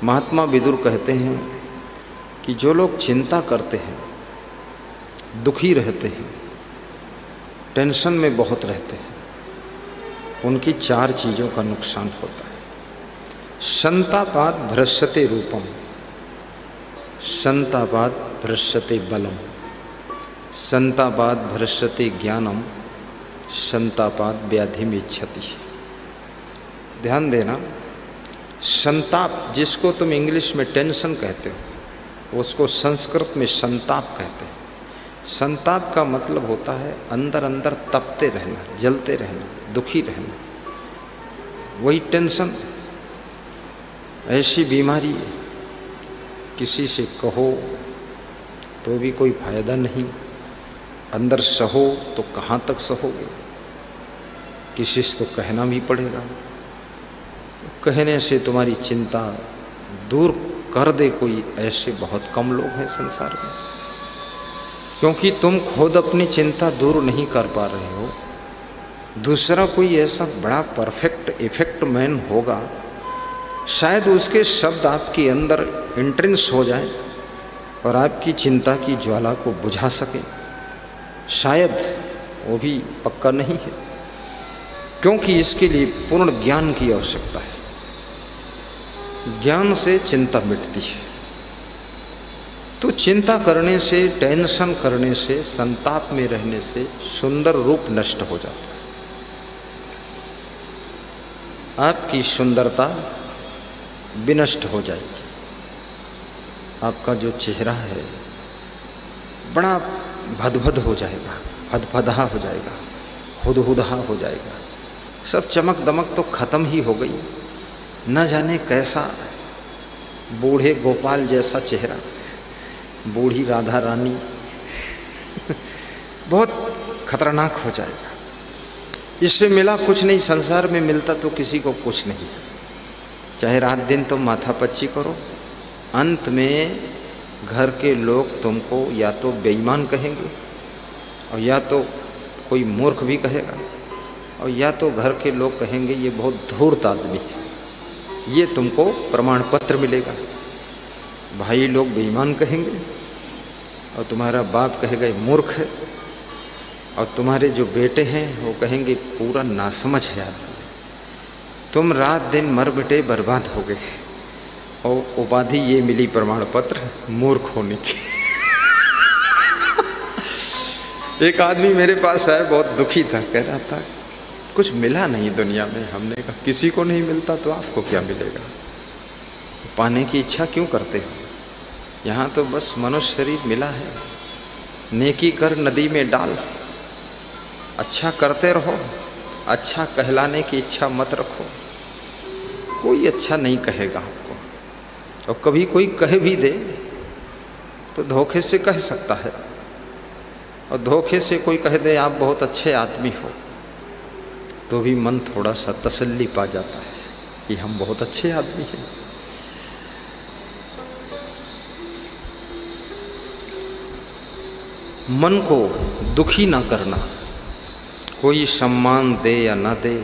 महात्मा विदुर कहते हैं कि जो लोग चिंता करते हैं, दुखी रहते हैं, टेंशन में बहुत रहते हैं, उनकी 4 चीज़ों का नुकसान होता है। संतापाद भ्रश्यते रूपम, संतापाद भ्रश्यते बलम, संतापाद भ्रश्यते ज्ञानम, संतापाद व्याधि में क्षति। ध्यान देना, संताप जिसको तुम इंग्लिश में टेंशन कहते हो, उसको संस्कृत में संताप कहते हैं। संताप का मतलब होता है अंदर अंदर तपते रहना, जलते रहना, दुखी रहना, वही टेंशन। ऐसी बीमारी है, किसी से कहो तो भी कोई फायदा नहीं, अंदर सहो तो कहाँ तक सहोगे, किसी से तो कहना भी पड़ेगा। तो कहने से तुम्हारी चिंता दूर कर दे कोई, ऐसे बहुत कम लोग हैं संसार में, क्योंकि तुम खुद अपनी चिंता दूर नहीं कर पा रहे हो। दूसरा कोई ऐसा बड़ा परफेक्ट इफेक्ट मैन होगा, शायद उसके शब्द आपके अंदर एंट्रेंस हो जाए और आपकी चिंता की ज्वाला को बुझा सके, शायद वो भी पक्का नहीं है, क्योंकि इसके लिए पूर्ण ज्ञान की आवश्यकता है। ज्ञान से चिंता मिटती है। तो चिंता करने से, टेंशन करने से, संताप में रहने से सुंदर रूप नष्ट हो जाता है, आपकी सुंदरता विनष्ट हो जाएगी। आपका जो चेहरा है बड़ा भदभद हो जाएगा, फदफदा हो जाएगा, हुदहुदा हो जाएगा, सब चमक दमक तो खत्म ही हो गई। न जाने कैसा बूढ़े गोपाल जैसा चेहरा, बूढ़ी राधा रानी बहुत खतरनाक हो जाएगा। इससे मिला कुछ नहीं, संसार में मिलता तो किसी को कुछ नहीं। चाहे रात दिन तुम माथापच्ची करो, अंत में घर के लोग तुमको या तो बेईमान कहेंगे और या तो कोई मूर्ख भी कहेगा, और या तो घर के लोग कहेंगे ये बहुत धूर्त आदमी है, ये तुमको प्रमाण पत्र मिलेगा। भाई लोग बेईमान कहेंगे और तुम्हारा बाप कहेगा ये मूर्ख है, और तुम्हारे जो बेटे हैं वो कहेंगे पूरा नासमझ है आदमी। तुम रात दिन मर मिटे बर्बाद हो गए, और उपाधि ये मिली प्रमाण पत्र मूर्ख होने की। एक आदमी मेरे पास आया, बहुत दुखी था, कह रहा था कुछ मिला नहीं दुनिया में। हमने कहा किसी को नहीं मिलता तो आपको क्या मिलेगा, पाने की इच्छा क्यों करते हो? यहाँ तो बस मनुष्य शरीर मिला है, नेकी कर नदी में डाल, अच्छा करते रहो, अच्छा कहलाने की इच्छा मत रखो। कोई अच्छा नहीं कहेगा आपको, और कभी कोई कह भी दे तो धोखे से कह सकता है, और धोखे से कोई कह दे आप बहुत अच्छे आदमी हो, तो भी मन थोड़ा सा तसल्ली पा जाता है कि हम बहुत अच्छे आदमी हैं। मन को दुखी ना करना, कोई सम्मान दे या ना दे,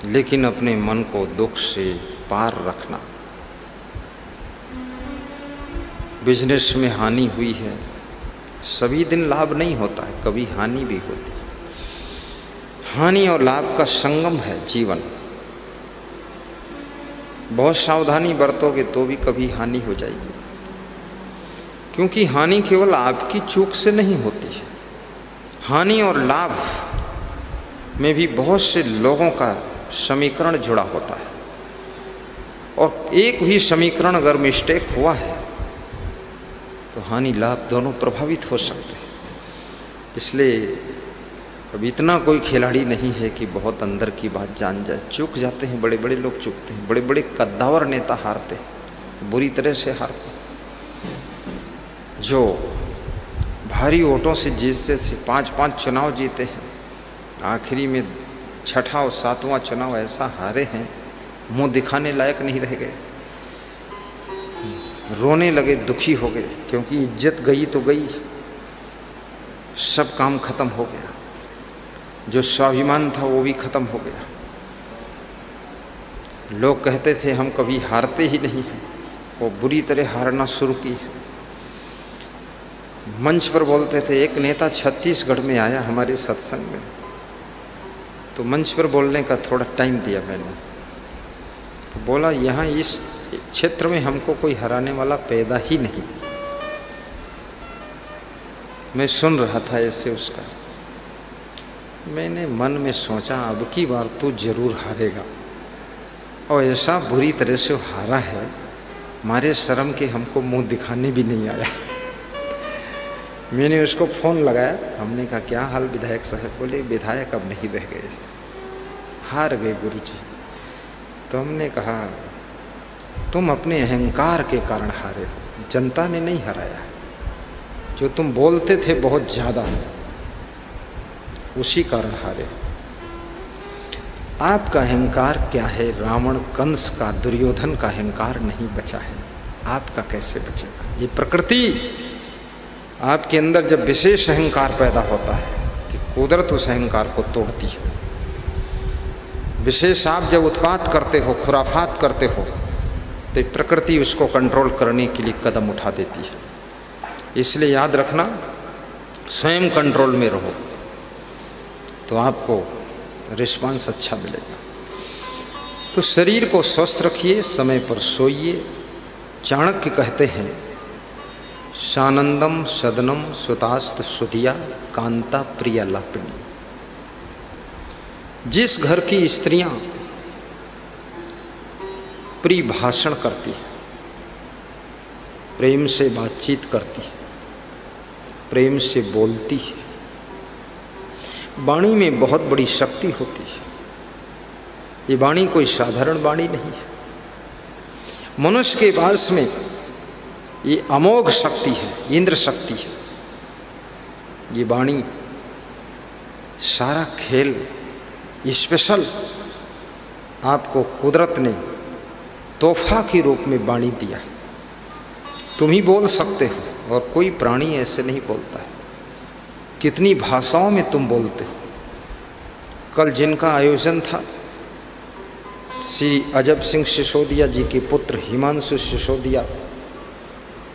लेकिन अपने मन को दुख से पार रखना। बिजनेस में हानि हुई है, सभी दिन लाभ नहीं होता है, कभी हानि भी होती है। हानि और लाभ का संगम है जीवन। बहुत सावधानी बरतोगे तो भी कभी हानि हो जाएगी, क्योंकि हानि केवल आपकी चूक से नहीं होती है। हानि और लाभ में भी बहुत से लोगों का समीकरण जुड़ा होता है, और एक भी समीकरण अगर मिस्टेक हुआ है तो हानि लाभ दोनों प्रभावित हो सकते हैं। इसलिए अब इतना कोई खिलाड़ी नहीं है कि बहुत अंदर की बात जान जाए। चूक जाते हैं, बड़े बड़े लोग चूकते हैं, बड़े बड़े कद्दावर नेता हारते हैं, बुरी तरह से हारते हैं। जो भारी वोटों से जीतते थे, 5-5 चुनाव जीते हैं, आखिरी में 6ठा और 7वां चुनाव ऐसा हारे हैं, मुंह दिखाने लायक नहीं रह गए, रोने लगे, दुखी हो गए, क्योंकि इज्जत गई तो गई, सब काम खत्म हो गया, जो स्वाभिमान था वो भी खत्म हो गया। लोग कहते थे हम कभी हारते ही नहीं हैं, वो बुरी तरह हारना शुरू की। मंच पर बोलते थे, एक नेता छत्तीसगढ़ में आया हमारे सत्संग में, तो मंच पर बोलने का थोड़ा टाइम दिया मैंने, तो बोला यहाँ इस क्षेत्र में हमको कोई हराने वाला पैदा ही नहीं। मैं सुन रहा था ऐसे उसका, मैंने मन में सोचा अब की बार तो जरूर हारेगा, और ऐसा बुरी तरह से हारा है, मारे शर्म के हमको मुंह दिखाने भी नहीं आया। मैंने उसको फ़ोन लगाया, हमने कहा क्या हाल विधायक साहब? बोले विधायक अब नहीं रह गए, हार गए गुरुजी। तो हमने कहा तुम अपने अहंकार के कारण हारे हो, जनता ने नहीं हराया है। जो तुम बोलते थे बहुत ज़्यादा, उसी कारण हारे। आपका अहंकार क्या है? रावण, कंस का, दुर्योधन का अहंकार नहीं बचा है, आपका कैसे बचेगा? ये प्रकृति आपके अंदर जब विशेष अहंकार पैदा होता है तो कुदरत उस अहंकार को तोड़ती है। विशेष आप जब उत्पात करते हो, खुराफात करते हो, तो प्रकृति उसको कंट्रोल करने के लिए कदम उठा देती है। इसलिए याद रखना, स्वयं कंट्रोल में रहो तो आपको रिस्पांस अच्छा मिलेगा। तो शरीर को स्वस्थ रखिए, समय पर सोइए। चाणक्य कहते हैं, शानंदम सदनम सुतास्त सुधिया कांता प्रिया लापिनी। जिस घर की स्त्रियां प्रिय भाषण करती है, प्रेम से बातचीत करती है, प्रेम से बोलती है, वाणी में बहुत बड़ी शक्ति होती है। ये वाणी कोई साधारण वाणी नहीं है। मनुष्य के पास में ये अमोघ शक्ति है, इंद्र शक्ति है। ये वाणी सारा खेल स्पेशल आपको कुदरत ने तोहफा के रूप में वाणी दिया है। तुम ही बोल सकते हो और कोई प्राणी ऐसे नहीं बोलता है। कितनी भाषाओं में तुम बोलते हो। कल जिनका आयोजन था, श्री अजब सिंह सिसोदिया जी के पुत्र हिमांशु सिसोदिया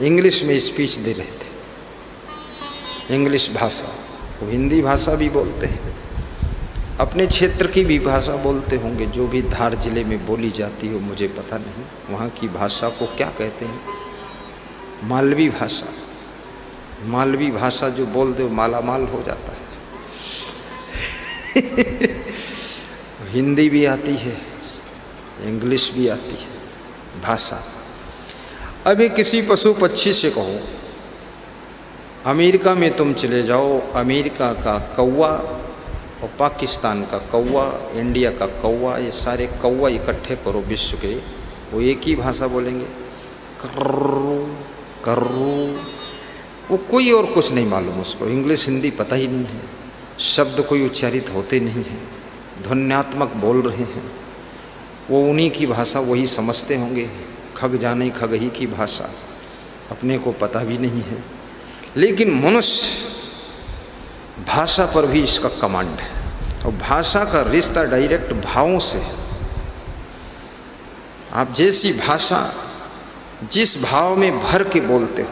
इंग्लिश में स्पीच दे रहे थे। इंग्लिश भाषा, वो हिंदी भाषा भी बोलते हैं, अपने क्षेत्र की भी भाषा बोलते होंगे, जो भी धार जिले में बोली जाती हो मुझे पता नहीं। वहाँ की भाषा को क्या कहते हैं? मालवी भाषा। मालवी भाषा जो बोल दो माला माल हो जाता है। हिंदी भी आती है, इंग्लिश भी आती है भाषा। अभी किसी पशु पक्षी से कहो, अमेरिका में तुम चले जाओ, अमेरिका का कौवा और पाकिस्तान का कौवा, इंडिया का कौवा, ये सारे कौवा इकट्ठे करो विश्व के, वो एक ही भाषा बोलेंगे, कर्रू कर्रू। वो कोई और कुछ नहीं मालूम उसको, इंग्लिश हिंदी पता ही नहीं है, शब्द कोई उच्चारित होते नहीं हैं, ध्वन्यात्मक बोल रहे हैं। वो उन्हीं की भाषा वही समझते होंगे। खग जाने खग ही की भाषा, अपने को पता भी नहीं है। लेकिन मनुष्य भाषा पर भी इसका कमांड है, और भाषा का रिश्ता डायरेक्ट भावों से है। आप जैसी भाषा जिस भाव में भर के बोलते हो,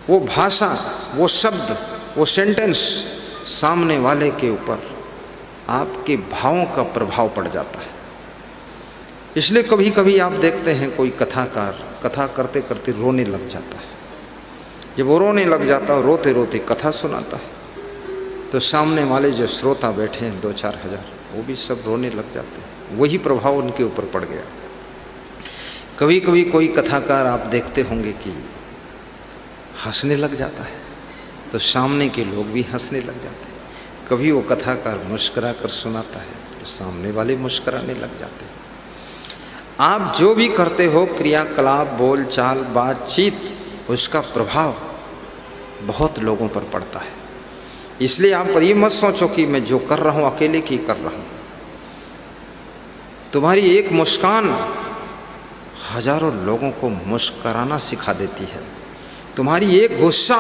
वो भाषा, वो शब्द, वो सेंटेंस सामने वाले के ऊपर आपके भावों का प्रभाव पड़ जाता है। इसलिए कभी कभी आप देखते हैं कोई कथाकार कथा करते करते रोने लग जाता है। जब वो रोने लग जाता है, रोते रोते कथा सुनाता है, तो सामने वाले जो श्रोता बैठे हैं 2-4 हज़ार, वो भी सब रोने लग जाते हैं। वही प्रभाव उनके ऊपर पड़ गया। कभी कभी कोई कथाकार आप देखते होंगे कि हंसने लग जाता है, तो सामने के लोग भी हंसने लग जाते हैं। कभी वो कथाकार मुस्कुरा कर सुनाता है, तो सामने वाले मुस्कुराने लग जाते हैं। आप जो भी करते हो, क्रियाकलाप, बोल चाल, बातचीत, उसका प्रभाव बहुत लोगों पर पड़ता है। इसलिए आप ये मत सोचो कि मैं जो कर रहा हूँ अकेले की कर रहा हूँ। तुम्हारी एक मुस्कान हजारों लोगों को मुस्कुराना सिखा देती है। तुम्हारी एक गुस्सा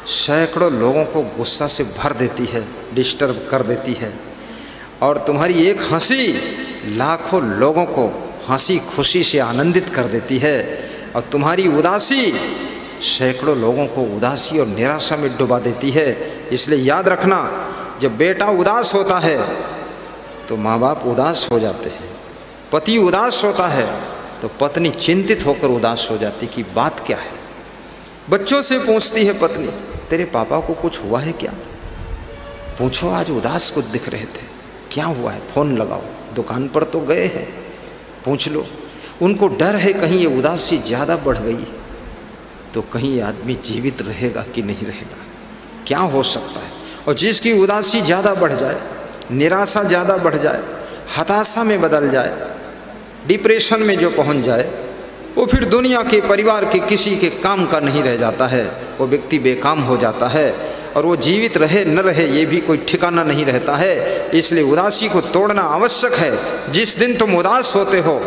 सैकड़ों लोगों को गुस्सा से भर देती है, डिस्टर्ब कर देती है। और तुम्हारी एक हंसी लाखों लोगों को हंसी खुशी से आनंदित कर देती है, और तुम्हारी उदासी सैकड़ों लोगों को उदासी और निराशा में डुबा देती है। इसलिए याद रखना, जब बेटा उदास होता है तो माँ बाप उदास हो जाते हैं, पति उदास होता है तो पत्नी चिंतित होकर उदास हो जाती कि बात क्या है। बच्चों से पूछती है पत्नी, तेरे पापा को कुछ हुआ है क्या? पूछो, आज उदास कुछ दिख रहे थे, क्या हुआ है? फ़ोन लगाओ, दुकान पर तो गए हैं, पूछ लो। उनको डर है कहीं ये उदासी ज़्यादा बढ़ गई तो कहीं आदमी जीवित रहेगा कि नहीं रहेगा, क्या हो सकता है। और जिसकी उदासी ज़्यादा बढ़ जाए, निराशा ज़्यादा बढ़ जाए, हताशा में बदल जाए, डिप्रेशन में जो पहुंच जाए, वो फिर दुनिया के परिवार के किसी के काम का नहीं रह जाता है। वो व्यक्ति बेकाम हो जाता है और वो जीवित रहे न रहे ये भी कोई ठिकाना नहीं रहता है। इसलिए उदासी को तोड़ना आवश्यक है। जिस दिन तुम उदास होते हो,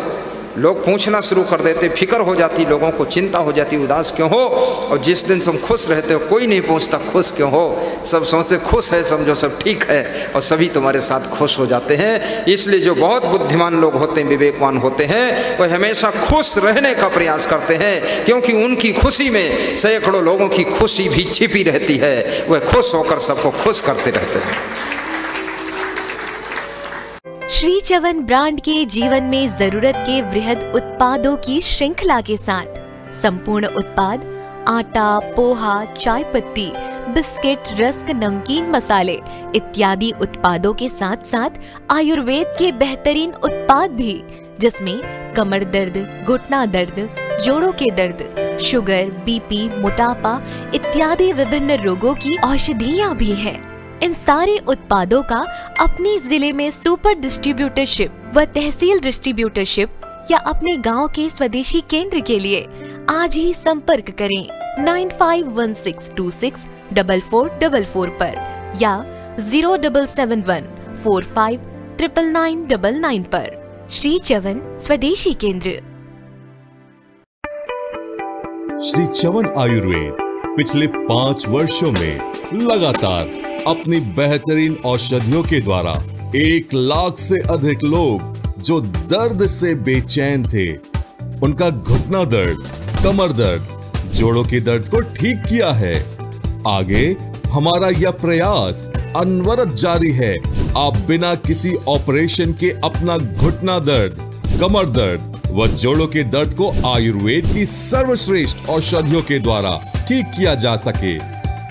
लोग पूछना शुरू कर देते, फिक्र हो जाती, लोगों को चिंता हो जाती, उदास क्यों हो। और जिस दिन तुम खुश रहते हो, कोई नहीं पूछता खुश क्यों हो, सब सोचते खुश है, समझो सब ठीक है, और सभी तुम्हारे साथ खुश हो जाते हैं। इसलिए जो बहुत बुद्धिमान लोग होते हैं, विवेकवान होते हैं, वह हमेशा खुश रहने का प्रयास करते हैं, क्योंकि उनकी खुशी में सैकड़ों लोगों की खुशी भी छिपी रहती है। वह खुश होकर सबको खुश करते रहते हैं। श्री चवन ब्रांड के जीवन में जरूरत के वृहद उत्पादों की श्रृंखला के साथ संपूर्ण उत्पाद आटा, पोहा, चाय पत्ती, बिस्किट, रस्क, नमकीन, मसाले इत्यादि उत्पादों के साथ साथ आयुर्वेद के बेहतरीन उत्पाद भी, जिसमें कमर दर्द, घुटना दर्द, जोड़ों के दर्द, शुगर, बीपी, मोटापा इत्यादि विभिन्न रोगों की औषधियाँ भी हैं। इन सारे उत्पादों का अपने जिले में सुपर डिस्ट्रीब्यूटरशिप व तहसील डिस्ट्रीब्यूटरशिप या अपने गांव के स्वदेशी केंद्र के लिए आज ही संपर्क करें 9516264444 पर या 0771459999 पर। श्री चवन स्वदेशी केंद्र। श्री चवन आयुर्वेद पिछले 5 वर्षों में लगातार अपनी बेहतरीन औषधियों के द्वारा 1 लाख से अधिक लोग जो दर्द से बेचैन थे, उनका घुटना दर्द, कमर दर्द, जोड़ों के दर्द को ठीक किया है। आगे हमारा यह प्रयास अनवरत जारी है। आप बिना किसी ऑपरेशन के अपना घुटना दर्द, कमर दर्द व जोड़ों के दर्द को आयुर्वेद की सर्वश्रेष्ठ औषधियों के द्वारा ठीक किया जा सके।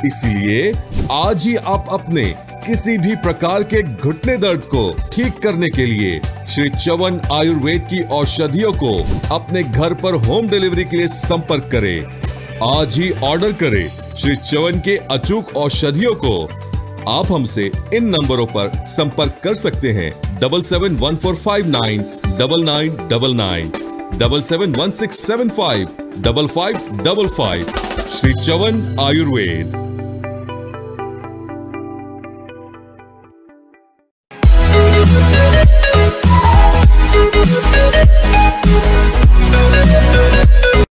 इसलिए आज ही आप अपने किसी भी प्रकार के घुटने दर्द को ठीक करने के लिए श्री चवन आयुर्वेद की औषधियों को अपने घर पर होम डिलीवरी के लिए संपर्क करें। आज ही ऑर्डर करें श्री चवन के अचूक औषधियों को। आप हमसे इन नंबरों पर संपर्क कर सकते हैं 7714599999, 7716755555। श्री चवन आयुर्वेद।